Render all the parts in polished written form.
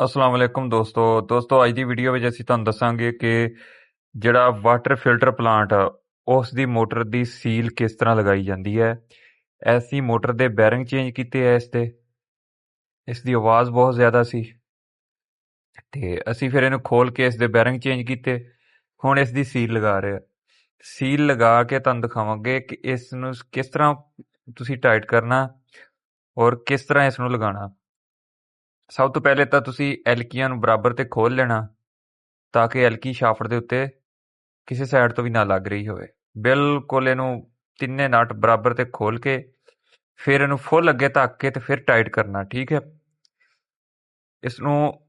ਅਸਲਾਮ ਵਾਲੇਕੁਮ ਦੋਸਤੋ ਅੱਜ ਦੀ ਵੀਡੀਓ ਵਿੱਚ ਅਸੀਂ ਤੁਹਾਨੂੰ ਦੱਸਾਂਗੇ ਕਿ ਜਿਹੜਾ ਵਾਟਰ ਫਿਲਟਰ ਪਲਾਂਟ ਆ ਉਸ ਦੀ ਮੋਟਰ ਦੀ ਸੀਲ ਕਿਸ ਤਰ੍ਹਾਂ ਲਗਾਈ ਜਾਂਦੀ ਹੈ। ਐਸੀ ਮੋਟਰ ਦੇ ਬੈਰਿੰਗ ਚੇਂਜ ਕੀਤੇ ਐ ਇਸ ਦੀ ਆਵਾਜ਼ ਬਹੁਤ ਜ਼ਿਆਦਾ ਸੀ ਤੇ ਅਸੀਂ ਫਿਰ ਇਹਨੂੰ ਖੋਲ ਕੇ ਇਸ ਦੇ ਬੈਰਿੰਗ ਚੇਂਜ ਕੀਤੇ। ਹੁਣ ਇਸ ਦੀ ਸੀਲ ਲਗਾ ਰਹੇ ਆ। ਸੀਲ ਲਗਾ ਕੇ ਤੁਹਾਨੂੰ ਦਿਖਾਵਾਂਗੇ ਕਿ ਇਸ ਨੂੰ ਕਿਸ ਤਰ੍ਹਾਂ ਤੁਸੀਂ ਟਾਈਟ ਕਰਨਾ ਔਰ ਕਿਸ ਤਰ੍ਹਾਂ ਇਸ ਨੂੰ ਲਗਾਉਣਾ। ਸਭ ਤੋਂ ਪਹਿਲੇ ਤਾਂ ਤੁਸੀਂ ਐਲਕੀਆਂ ਨੂੰ ਬਰਾਬਰ ਤੇ ਖੋਲ ਲੈਣਾ ਤਾਂ ਕਿ ਐਲਕੀ ਸ਼ਾਫਟ ਦੇ ਉੱਤੇ ਕਿਸੇ ਸਾਈਡ ਤੋਂ ਵੀ ਨਾ ਲੱਗ ਰਹੀ ਹੋਵੇ। ਬਿਲਕੁਲ ਇਹਨੂੰ ਤਿੰਨੇ ਨਟ ਬਰਾਬਰ ਤੇ ਖੋਲ ਕੇ ਫਿਰ ਇਹਨੂੰ ਫੁੱਲ ਅੱਗੇ ਧੱਕ ਕੇ ਤੇ ਫਿਰ ਟਾਈਟ ਕਰਨਾ। ਠੀਕ ਹੈ, ਇਸ ਨੂੰ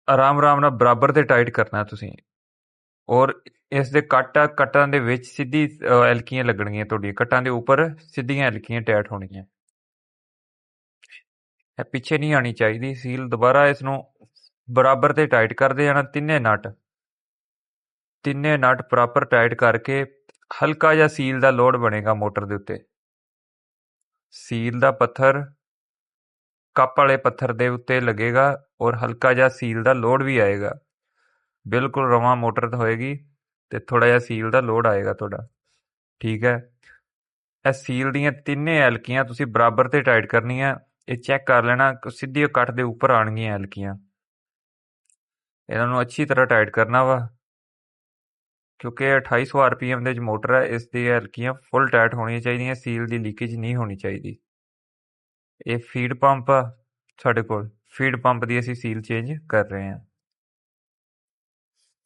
ਆਰਾਮ ਨਾਲ ਬਰਾਬਰ ਤੇ ਟਾਈਟ ਕਰਨਾ ਤੁਸੀਂ। ਔਰ ਇਸ ਦੇ ਕੱਟਾਂ ਦੇ ਵਿੱਚ ਸਿੱਧੀ ਐਲਕੀਆਂ ਲੱਗਣਗੀਆਂ, ਤੁਹਾਡੀਆਂ ਕੱਟਾਂ ਦੇ ਉੱਪਰ ਸਿੱਧੀਆਂ ਐਲਕੀਆਂ ਟਾਈਟ ਹੋਣਗੀਆਂ। ਇਹ ਪਿੱਛੇ ਨਹੀਂ ਆਣੀ ਚਾਹੀਦੀ ਸੀਲ। ਦੁਬਾਰਾ ਇਸ ਨੂੰ ਬਰਾਬਰ ਤੇ ਟਾਈਟ ਕਰਦੇ ਜਾਣਾ। ਤਿੰਨੇ ਨਟ ਪ੍ਰੋਪਰ ਟਾਈਟ ਕਰਕੇ ਹਲਕਾ ਜਿਹਾ ਸੀਲ ਦਾ ਲੋਡ ਬਣੇਗਾ ਮੋਟਰ ਦੇ ਉੱਤੇ। ਸੀਲ ਦਾ ਪੱਥਰ ਕੱਪ ਵਾਲੇ ਪੱਥਰ ਦੇ ਉੱਤੇ ਲੱਗੇਗਾ ਔਰ ਹਲਕਾ ਜਿਹਾ ਸੀਲ ਦਾ ਲੋਡ ਵੀ ਆਏਗਾ। ਬਿਲਕੁਲ ਰਵਾਂ ਮੋਟਰ ਹੋਏਗੀ ਤੇ ਥੋੜਾ ਜਿਹਾ ਸੀਲ ਦਾ ਲੋਡ ਆਏਗਾ ਤੁਹਾਡਾ। ਠੀਕ ਹੈ, ਇਹ ਸੀਲ ਦੀਆਂ ਤਿੰਨੇ ਐਲਕੀਆਂ ਤੁਸੀਂ ਬਰਾਬਰ ਤੇ ਟਾਈਟ ਕਰਨੀਆਂ। ਇਹ ਚੈੱਕ ਕਰ ਲੈਣਾ ਸਿੱਧੀ ਕੱਟ ਦੇ ਉੱਪਰ ਆਣਗੀਆਂ ਐਲਕੀਆਂ। ਇਹਨਾਂ ਨੂੰ ਅੱਛੀ ਤਰ੍ਹਾਂ ਟਾਈਟ ਕਰਨਾ ਵਾ ਕਿਉਂਕਿ 2800 RPM ਦੇ ਵਿੱਚ ਮੋਟਰ ਹੈ। ਇਸ ਦੀ ਐਲਕੀਆਂ ਫੁੱਲ ਟਾਈਟ ਹੋਣੀਆਂ ਚਾਹੀਦੀਆਂ, ਸੀਲ ਦੀ ਲੀਕੇਜ ਨਹੀਂ ਹੋਣੀ ਚਾਹੀਦੀ। ਇਹ ਫੀਡ ਪੰਪ ਆ ਸਾਡੇ ਕੋਲ, ਫੀਡ ਪੰਪ ਦੀ ਅਸੀਂ ਸੀਲ ਚੇਂਜ ਕਰ ਰਹੇ ਹਾਂ।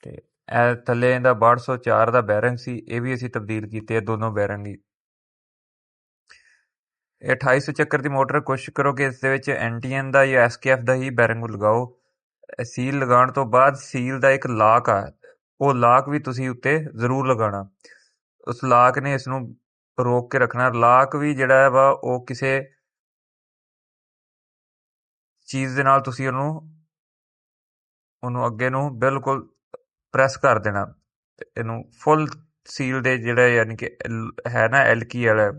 ਤੇ ਇਹ ਥੱਲੇ ਇਹਦਾ 6204 ਦਾ ਬੈਰਿੰਗ ਸੀ, ਇਹ ਵੀ ਅਸੀਂ ਤਬਦੀਲ ਕੀਤੇ ਆ ਦੋਨੋਂ ਬੈਰਿੰਗ ਹੀ। ਇਹ 2800 ਚੱਕਰ ਦੀ ਮੋਟਰ। ਕੋਸ਼ਿਸ਼ ਕਰੋ ਕਿ ਇਸ ਦੇ ਵਿੱਚ NTN ਦਾ ਜਾਂ SKF ਦਾ ਹੀ ਬੈਰਿੰਗ ਲਗਾਓ। ਸੀਲ ਲਗਾਉਣ ਤੋਂ ਬਾਅਦ ਸੀਲ ਦਾ ਇੱਕ ਲਾਕ ਆ, ਉਹ ਲਾਕ ਵੀ ਤੁਸੀਂ ਉੱਤੇ ਜ਼ਰੂਰ ਲਗਾਉਣਾ। ਉਸ ਲਾਕ ਨੇ ਇਸ ਨੂੰ ਰੋਕ ਕੇ ਰੱਖਣਾ। ਲਾਕ ਵੀ ਜਿਹੜਾ ਵਾ ਉਹ ਕਿਸੇ ਚੀਜ਼ ਦੇ ਨਾਲ ਤੁਸੀਂ ਉਹਨੂੰ ਅੱਗੇ ਨੂੰ ਬਿਲਕੁਲ ਪ੍ਰੈਸ ਕਰ ਦੇਣਾ ਤੇ ਇਹਨੂੰ ਫੁੱਲ ਸੀਲ ਦੇ ਜਿਹੜਾ ਯਾਨੀ ਕਿ ਹੈ ਨਾ ਐਲਕੀ ਵਾਲਾ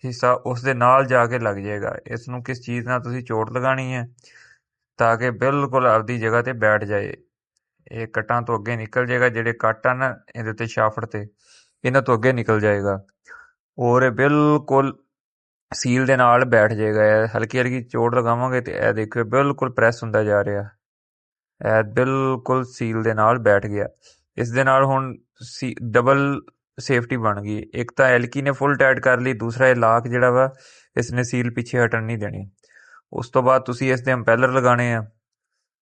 ਹਿੱਸਾ ਉਸ ਦੇ ਨਾਲ ਜਾ ਕੇ ਲੱਗ ਜਾਏਗਾ। ਇਸ ਨੂੰ ਕਿਸ ਚੀਜ਼ ਨਾਲ ਤੁਸੀਂ ਚੋਟ ਲਗਾਣੀ ਹੈ ਤਾਂ ਕਿ ਬਿਲਕੁਲ ਆਪਦੀ ਜਗ੍ਹਾ ਤੇ ਬੈਠ ਜਾਏ। ਇਹ ਕੱਟਾਂ ਤੋਂ ਅੱਗੇ ਨਿਕਲ ਜਾਏਗਾ। ਜਿਹੜੇ ਕੱਟ ਆ ਨਾ ਇਹਦੇ ਤੇ ਸ਼ਾਫਟ ਤੇ, ਇਹਨਾਂ ਤੋਂ ਅੱਗੇ ਨਿਕਲ ਜਾਏਗਾ ਔਰ ਇਹ ਬਿਲਕੁਲ ਸੀਲ ਦੇ ਨਾਲ ਬੈਠ ਜਾਏਗਾ। ਇਹ ਹਲਕੀ ਚੋਟ ਲਗਾਵਾਂਗੇ ਤੇ ਇਹ ਦੇਖਿਓ ਬਿਲਕੁਲ ਪ੍ਰੈਸ ਹੁੰਦਾ ਜਾ ਰਿਹਾ। ਇਹ ਬਿਲਕੁਲ ਸੀਲ ਦੇ ਨਾਲ ਬੈਠ ਗਿਆ। ਇਸ ਦੇ ਨਾਲ ਹੁਣ ਡਬਲ ਸੇਫਟੀ ਬਣ ਗਈ। ਇੱਕ ਤਾਂ ਐਲਕੀ ਨੇ ਫੁੱਲ ਟਾਈਟ ਕਰ ਲਈ, ਦੂਸਰਾ ਇਹ ਲਾਕ ਜਿਹੜਾ ਵਾ ਇਸ ਨੇ ਸੀਲ ਪਿੱਛੇ ਹਟਣ ਨਹੀਂ ਦੇਣੀ। ਉਸ ਤੋਂ ਬਾਅਦ ਤੁਸੀਂ ਇਸ ਦੇ ਇੰਪੈਲਰ ਲਗਾਣੇ ਆ।